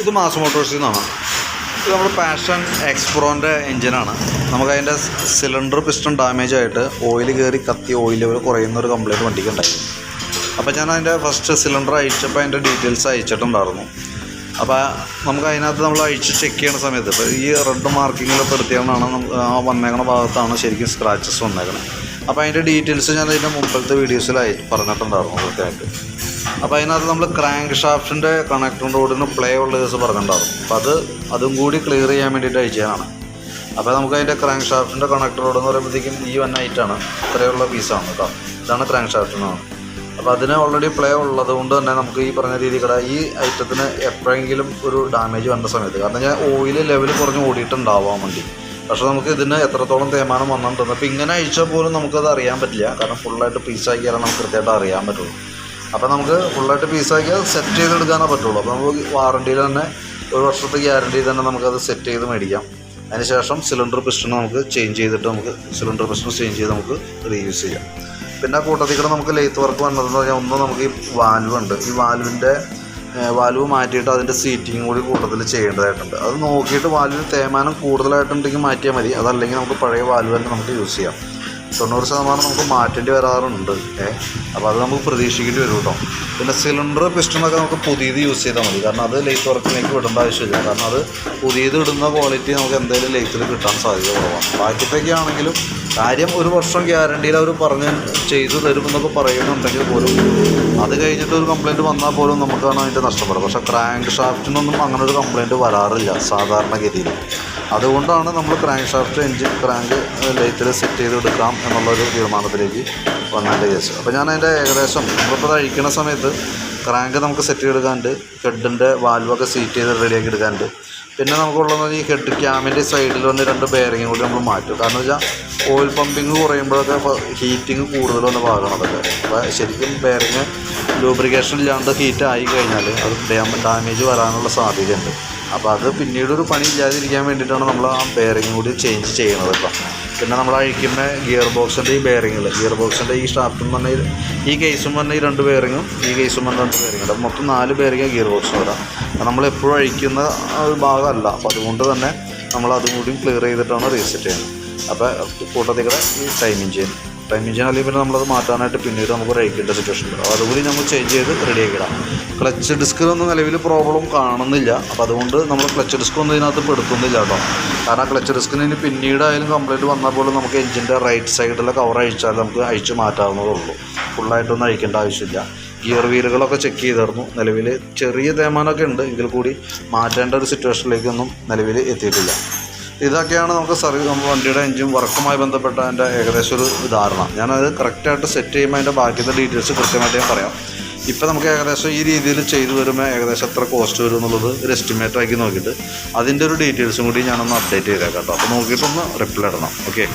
ഇത് മാസ് മോട്ടോഴ്സിൽ നിന്നാണ്. ഇത് നമ്മുടെ പാഷൻ എക്സ്പ്രോൻ്റെ എഞ്ചിനാണ്. നമുക്കതിൻ്റെ സിലിണ്ടർ പിസ്റ്റൺ ഡാമേജ് ആയിട്ട് ഓയിൽ കയറി കത്തി ഓയിൽ ലെവൽ കുറയുന്നൊരു കംപ്ലയിൻറ്റ് വണ്ടിക്ക് ഉണ്ടായിരുന്നു. അപ്പോൾ ഞാൻ അതിൻ്റെ ഫസ്റ്റ് സിലിണ്ടർ അയച്ചപ്പോൾ അതിൻ്റെ ഡീറ്റെയിൽസ് അയച്ചിട്ടുണ്ടായിരുന്നു. അപ്പോൾ നമുക്ക് അതിനകത്ത് നമ്മൾ അഴിച്ച് ചെക്ക് ചെയ്യുന്ന സമയത്ത് ഇപ്പോൾ ഈ റെഡ് മാർക്കിങ്ങിൽ പെടുത്തിയാണ് വന്നേക്കുന്ന ഭാഗത്താണ് ശരിക്കും സ്ക്രാച്ചസ് വന്നേക്കുന്നത്. അപ്പോൾ അതിൻ്റെ ഡീറ്റെയിൽസ് ഞാൻ അതിൻ്റെ മുമ്പത്തെ വീഡിയോസിൽ പറഞ്ഞിട്ടുണ്ടായിരുന്നു കൃത്യമായിട്ട്. അപ്പോൾ അതിനകത്ത് നമ്മൾ ക്രാങ്ക് ഷാഫ്റ്റിൻ്റെ കണക്ടർ റോഡിന് പ്ലേ ഉള്ള ദിവസം പറഞ്ഞിട്ടുണ്ടായിരുന്നു. അപ്പോൾ അതും കൂടി ക്ലിയർ ചെയ്യാൻ വേണ്ടിയിട്ട് അയച്ചതാണ്. അപ്പോൾ നമുക്ക് അതിൻ്റെ ക്രാങ്ക് ഷാഫ്റ്റിൻ്റെ കണക്ടർ റോഡ് എന്ന് പറയുമ്പോഴത്തേക്കും ഈ വൺ ഐറ്റാണ്, ഇത്രയുള്ള പീസാണ് കേട്ടോ. ഇതാണ് ക്രാങ്ക് ഷാഫ്റ്റിനാണ്. അപ്പോൾ അതിന് ഓൾറെഡി പ്ലേ ഉള്ളത് കൊണ്ട് തന്നെ നമുക്ക് ഈ പറഞ്ഞ രീതിയിൽ ഈ ഐറ്റത്തിന് എപ്പോഴെങ്കിലും ഒരു ഡാമേജ് വന്ന സമയത്ത്, കാരണം ഞാൻ ഓയിൽ ലെവൽ കുറഞ്ഞ് ഓടിയിട്ടുണ്ടാവാൻ വേണ്ടി, പക്ഷേ നമുക്ക് ഇതിന് എത്രത്തോളം തേയ്മാനം വന്നിട്ടുണ്ട്. അപ്പോൾ ഇങ്ങനെ അഴിച്ചാൽ പോലും നമുക്കത് അറിയാൻ പറ്റില്ല, കാരണം ഫുള്ളായിട്ട് പീസാക്കിയാലാണ് നമുക്ക് കൃത്യമായിട്ട് അറിയാൻ പറ്റുള്ളൂ. അപ്പോൾ നമുക്ക് ഫുള്ളായിട്ട് പീസാക്കിയാൽ സെറ്റ് ചെയ്തെടുക്കാനേ പറ്റുള്ളൂ. അപ്പോൾ നമുക്ക് വാറണ്ടിയിൽ തന്നെ 1 വർഷത്തെ ഗ്യാരണ്ടി തന്നെ നമുക്കത് സെറ്റ് ചെയ്ത് മേടിക്കാം. അതിനുശേഷം സിലിണ്ടർ പിസ്റ്റൺ നമുക്ക് ചേഞ്ച് ചെയ്തിട്ട് നമുക്ക് സിലിണ്ടർ പിസ്റ്റൺ ചേഞ്ച് ചെയ്ത് നമുക്ക് റീയൂസ് ചെയ്യാം. പിന്നെ കൂട്ടത്തിൽ കൂടെ നമുക്ക് ലെയ്ത്ത് വർക്ക് വന്നതെന്ന് പറഞ്ഞാൽ ഒന്ന് നമുക്ക് ഈ വാൽവ് ഉണ്ട്. ഈ വാൽവ് മാറ്റിയിട്ട് അതിൻ്റെ സീറ്റിങ് കൂടി കൂട്ടത്തിൽ ചെയ്യേണ്ടതായിട്ടുണ്ട്. അത് നോക്കിയിട്ട് വാൽവിന് തേയ്മാനം കൂടുതലായിട്ടുണ്ടെങ്കിൽ മാറ്റിയാൽ മതി. അതല്ലെങ്കിൽ നമുക്ക് പഴയ വാൽവ് തന്നെ നമുക്ക് യൂസ് ചെയ്യാം. 90% നമുക്ക് മാറ്റേണ്ടി വരാറുണ്ട്. അപ്പോൾ അത് നമുക്ക് പ്രതീക്ഷിക്കേണ്ടി വരും കേട്ടോ. പിന്നെ സിലിണ്ടർ പിസ്റ്റണൊക്കെ നമുക്ക് പുതിയത് യൂസ് ചെയ്താൽ മതി, കാരണം അത് ലെയ്ത്ത് വർക്കിലേക്ക് വിടേണ്ട ആവശ്യമില്ല. കാരണം അത് പുതിയത് ഇടുന്ന ക്വാളിറ്റി നമുക്ക് എന്തെങ്കിലും ലെയ്ത്തിൽ കിട്ടാൻ സാധ്യത കുറവാണ്. ബാക്കിയൊക്കെ ആണെങ്കിലും കാര്യം 1 വർഷം ഗ്യാരണ്ടിയിൽ അവർ ചെയ്തു തരുമെന്നൊക്കെ പറയുന്നുണ്ടെങ്കിൽ പോലും അത് കഴിഞ്ഞിട്ട് ഒരു കംപ്ലയിൻറ്റ് വന്നാൽ പോലും നമുക്കാണ് അതിൻ്റെ നഷ്ടപ്പെടുക. പക്ഷേ ക്രാങ്ക് ഷാഫ്റ്റിനൊന്നും അങ്ങനെ ഒരു കംപ്ലയിൻറ്റ് വരാറില്ല സാധാരണഗതിയിൽ. അതുകൊണ്ടാണ് നമ്മൾ ക്രാങ്ക് ഷാഫ്റ്റ് എൻജിൻ ക്രാങ്ക് ലെയ്ത്തിൽ സെറ്റ് ചെയ്തെടുക്കാം എന്നുള്ളൊരു തീരുമാനത്തിലേക്ക് വന്നതിൻ്റെ കേസ്. അപ്പോൾ ഞാൻ അതിൻ്റെ ഏകദേശം നമ്മളിപ്പോൾ അഴിക്കുന്ന സമയത്ത് ക്രാങ്ക് നമുക്ക് സെറ്റ് ചെയ്തെടുക്കാനുണ്ട്, ഹെഡിൻ്റെ വാൽവൊക്കെ സീറ്റ് ചെയ്ത് റെഡിയാക്കി എടുക്കാനുണ്ട്. പിന്നെ നമുക്കുള്ളത് ഈ ഹെഡ് ക്യാമിൻ്റെ സൈഡിൽ വന്ന് 2 ബെയറിങ്ങും കൂടി നമ്മൾ മാറ്റും. കാരണം വെച്ചാൽ ഓയിൽ പമ്പിങ് കുറയുമ്പോഴൊക്കെ ഹീറ്റിങ് കൂടുതൽ വന്ന് ഭാഗമാണ് അതൊക്കെ. അപ്പോൾ ശരിക്കും ബെയറിങ് ലൂബ്രിക്കേഷൻ ഇല്ലാണ്ട് ഹീറ്റ് ആയി കഴിഞ്ഞാൽ അത് ഡാമേജ് വരാനുള്ള സാധ്യതയുണ്ട്. അപ്പോൾ അത് പിന്നീടൊരു പണി ഇല്ലാതിരിക്കാൻ വേണ്ടിയിട്ടാണ് നമ്മൾ ആ ബെയറിങ് കൂടി ചേഞ്ച് ചെയ്യുന്നത് കേട്ടോ. പിന്നെ നമ്മൾ അഴിക്കുന്ന ഗിയർ ബോക്സിൻ്റെ ഈ ഗിയർ ബോക്സിൻ്റെ ഈ ഷാഫ്റ്റും പറഞ്ഞാൽ ഈ കേസും പറഞ്ഞാൽ ഈ 2 ബെയറിങ്ങും ഈ കേസും പറഞ്ഞ 2 ബെയറിങ്ങും, അപ്പോൾ മൊത്തം 4 ബെയറിങ് ഗിയർ ബോക്സിന് വരാം. നമ്മളെപ്പോഴും അഴിക്കുന്ന ഒരു ഭാഗമല്ല, അപ്പോൾ അതുകൊണ്ട് തന്നെ നമ്മൾ അതും കൂടി ക്ലിയർ ചെയ്തിട്ടാണ് റീസെറ്റ് ചെയ്യുന്നത്. അപ്പോൾ കൂട്ടത്തിൽ കൂടെ ഈ ടൈം എഞ്ചിൻ അല്ലെങ്കിൽ പിന്നെ നമ്മളത് മാറ്റാനായിട്ട് പിന്നീട് നമുക്ക് അഴിക്കേണ്ട സിറ്റുവേഷൻ ഉണ്ട്. അപ്പോൾ അതുകൂടി നമ്മൾ ചേഞ്ച് ചെയ്ത് റെഡിയാക്കിയിടാം. ക്ലച്ച് ഡിസ്കിനൊന്നും നിലവിൽ പ്രോബ്ലം കാണുന്നില്ല. അപ്പോൾ അതുകൊണ്ട് നമ്മൾ ക്ലച്ച് ഡിസ്ക് ഒന്നും ഇതിനകത്ത് പെടുത്തുന്നില്ല കേട്ടോ. കാരണം ക്ലച്ച് ഡിസ്കിന് ഇനി പിന്നീടായാലും കംപ്ലയിൻറ്റ് വന്നാൽ പോലും നമുക്ക് എഞ്ചിൻ്റെ റൈറ്റ് സൈഡിലെ കവർ അഴിച്ചാൽ നമുക്ക് അഴിച്ച് മാറ്റാവുന്നതേ ഉള്ളൂ. ഫുള്ളായിട്ടൊന്നും അഴിക്കേണ്ട ആവശ്യമില്ല. ഗിയർ വീലുകളൊക്കെ ചെക്ക് ചെയ്തിരുന്നു. നിലവിൽ ചെറിയ തേയ്മാനമൊക്കെ ഉണ്ട്, എങ്കിൽ കൂടി മാറ്റേണ്ട ഒരു സിറ്റുവേഷനിലേക്കൊന്നും നിലവിൽ എത്തിയിട്ടില്ല. ഇതൊക്കെയാണ് നമുക്ക് വണ്ടിയുടെ എഞ്ചിൻ വർക്കുമായി ബന്ധപ്പെട്ട എൻ്റെ ഏകദേശം ഒരു ധാരണ. ഞാനത് കറക്റ്റായിട്ട് സെറ്റ് ചെയ്യുമ്പോൾ അതിൻ്റെ ബാക്കിയത്തെ ഡീറ്റെയിൽസ് കൃത്യമായിട്ട് ഞാൻ പറയാം. ഇപ്പോൾ നമുക്ക് ഏകദേശം ഈ രീതിയിൽ ചെയ്തു വരുമ്പോൾ ഏകദേശം എത്ര കോസ്റ്റ് വരും എന്നുള്ളത് ഒരു എസ്റ്റിമേറ്റ് ആക്കി നോക്കിയിട്ട് അതിൻ്റെ ഒരു ഡീറ്റെയിൽസും കൂടി ഞാനൊന്ന് അപ്ഡേറ്റ് ചെയ്തേക്കാം കേട്ടോ. അപ്പോൾ നോക്കിയിട്ടൊന്ന് റിപ്ലൈ ഇടണം. ഓക്കെ.